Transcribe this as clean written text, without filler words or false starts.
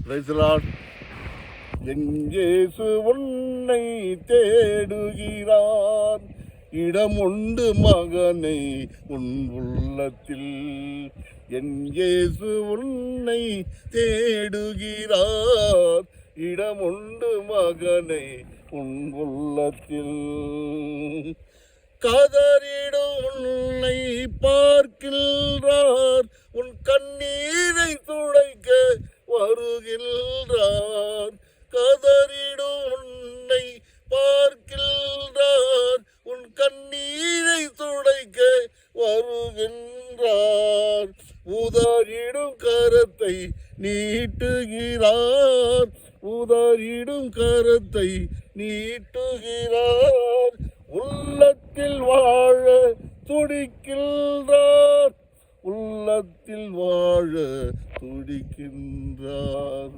Praise the Lord. என் இயேசு உன்னை தேடுகிறார், இடம் உண்டு மகனை உன் உள்ளத்தில். என் இயேசு உன்னை தேடுகிறார், இடம் உண்டு மகனை உன் உள்ளத்தில். கதறிடும் உன்னை பார்க்கின்றார், உன் கண்ணீரை துடைக்க வருகின்றார். கதறிடும் உன்னை பார்க்கின்றார், உன் கண்ணீரை துடைக்க வருகின்றார். உதறிடும் கரத்தை நீட்டுகிறார், உதறிடும் கரத்தை நீட்டுகிறார். உள்ளத்தில் வாழ துடிக்கின்றார், உள்ளத்தில் வாழ துடிக்கின்றார்.